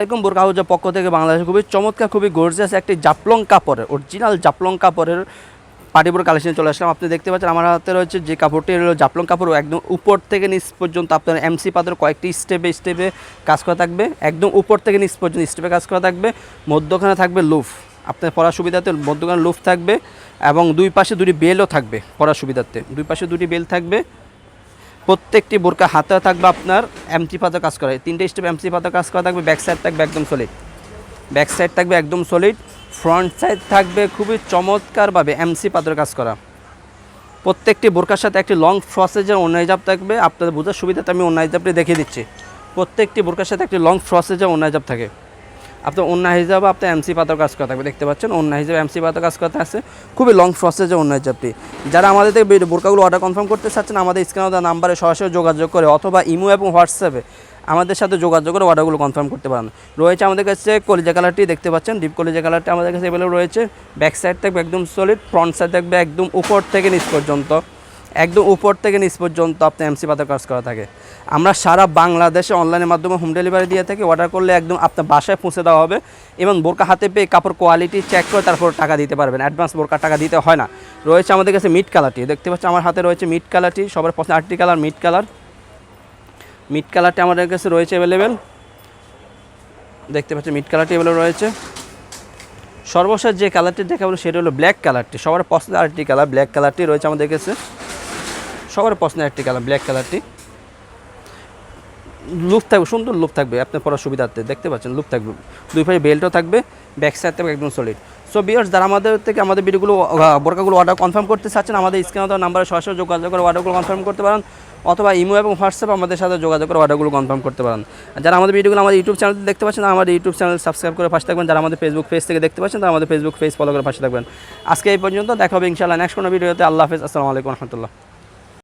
এরকম বোরকা হাউজের পক্ষ থেকে বাংলাদেশে খুবই চমৎকার, খুবই গর্জিয়াস একটি জাফলং কাপড়ের, অরিজিনাল জাফলং কাপড়ের পার্টি বোরকা কালেকশন চলে আসলাম। আপনি দেখতে পাচ্ছেন আমার হাতে রয়েছে যে কাপড়টি হলো জাফলং কাপড়, একদম উপর থেকে নিচ পর্যন্ত আপনার এমসি পাথর কয়েকটি স্টেপে কাজ করা থাকবে। একদম উপর থেকে নিচ পর্যন্ত স্টেপে কাজ করা থাকবে। মধ্যখানে থাকবে লুফ, আপনার পরার সুবিধাতে মধ্যখানে লুফ থাকবে এবং দুই পাশে দুটি বেলও থাকবে পরার সুবিধার্থে। দুই পাশে দুটি বেল থাকবে। প্রত্যেকটি বোরকা হাতে থাকবে আপনার এমসি পাতা কাজ করা, 3টে স্টেপ এমসি পাতা কাজ করা থাকবে। ব্যাক সাইড থাকবে একদম সলিড, ব্যাক সাইড থাকবে একদম সলিড। ফ্রন্ট সাইড থাকবে খুবই চমৎকারভাবে এমসি পাতার কাজ করা। প্রত্যেকটি বোরকার সাথে একটি লং ফ্রসেজের ওড়না হিজাব থাকবে। আপনাদের বোঝার সুবিধাতে আমি ওড়না হিজাবটি দেখিয়ে দিচ্ছি। প্রত্যেকটি বোরকার সাথে একটি লং ফ্রসেজের ওড়না হিজাব থাকে। আপনার ওড়না হিসাবে আপনার এমসি পাতার কাজ করা থাকবে, দেখতে পাচ্ছেন ওড়না হিসাবে এমসি পাতার কাজ করতে আছে। খুবই লং প্রসেসে ওড়না হিসাবটি। যারা আমাদের থেকে বোরকাগুলো অর্ডার কনফার্ম করতে চাচ্ছেন, আমাদের স্ক্রিনে দেওয়া নাম্বারে সরাসরি যোগাযোগ করে অথবা ইমো এবং হোয়াটসঅ্যাপে আমাদের সাথে যোগাযোগ করে অর্ডারগুলো কনফার্ম করতে পারেন। রয়েছে আমাদের কাছে কলিজা কালারটি, দেখতে পাচ্ছেন ডিপ কলিজা কালারটি আমাদের কাছে এভেলেবল রয়েছে। ব্যাক সাইড থাকবে একদম সলিড, ফ্রন্ট সাইড থাকবে একদম উপর থেকে নিচ পর্যন্ত, একদম উপর থেকে নিচ পর্যন্ত আপনার এমসি পাতার কাজ করা থাকে। আমরা সারা বাংলাদেশে অনলাইনের মাধ্যমে হোম ডেলিভারি দিয়ে থাকি। অর্ডার করলে একদম আপনার বাসায় পৌঁছে দেওয়া হবে এবং বোরকা হাতে পেয়ে কাপড় কোয়ালিটি চেক করে তারপর টাকা দিতে পারবেন। অ্যাডভান্স বোরকা টাকা দিতে হয় না। রয়েছে আমাদের কাছে মিড কালারটি, দেখতে পাচ্ছেন আমার হাতে রয়েছে মিড কালারটি, সবার পছন্দ RT colour mid colour. Mid কালারটি আমাদের কাছে রয়েছে অ্যাভেলেবেল, দেখতে পাচ্ছেন মিড কালারটি অ্যাভেলেবেল রয়েছে। সর্বশেষ যে কালারটি দেখাবো সেটা হলো ব্ল্যাক কালারটি, সবার পছন্দ আর্টি কালার ব্ল্যাক কালারটি রয়েছে আমাদের কাছে, সবার পছন্দের একটি কালার ব্ল্যাক কালারটি। লুপ থাকবে, সুন্দর লুপ থাকবে আপনার পরার সুবিধার্থে, দেখতে পাচ্ছেন লুপ থাকবে, দুই পাশে বেল্টও থাকবে, ব্যাক সাইড থাকবে একদম সলিড। সো ভিউয়ার্স, যারা আমাদের থেকে আমাদের ভিডিওগুলো বোরকাগুলো অর্ডার কনফার্ম করতে চাচ্ছেন, আমাদের স্ক্রিনে দেওয়া নাম্বারে সরাসরি যোগাযোগ করে অর্ডারগুলো কনফার্ম করতে পারেন অথবা ইমো এবং হোয়াটসঅ্যাপ আমাদের সাথে যোগাযোগ করে অর্ডারগুলো কনফার্ম করতে পারেন। যারা আমাদের ভিডিওগুলো আমাদের ইউটিউব চ্যানেল দেখতে পাচ্ছেন, আমাদের ইউটিউব চ্যানেল সাবস্ক্রাইব করে পাশে থাকবেন। যারা আমাদের ফেসবুক পেজ থেকে দেখতে পাচ্ছেন, তারা আমাদের ফেসবুক পেজ ফলো করে পাশে থাকবেন। আজকে এই পর্যন্ত, দেখা হবে ইনশাআল্লাহ নেক্সট কোনো ভিডিওতে। আল্লাহ হাফেজ, আসসালামু আলাইকুম রহমতুল্লাহ।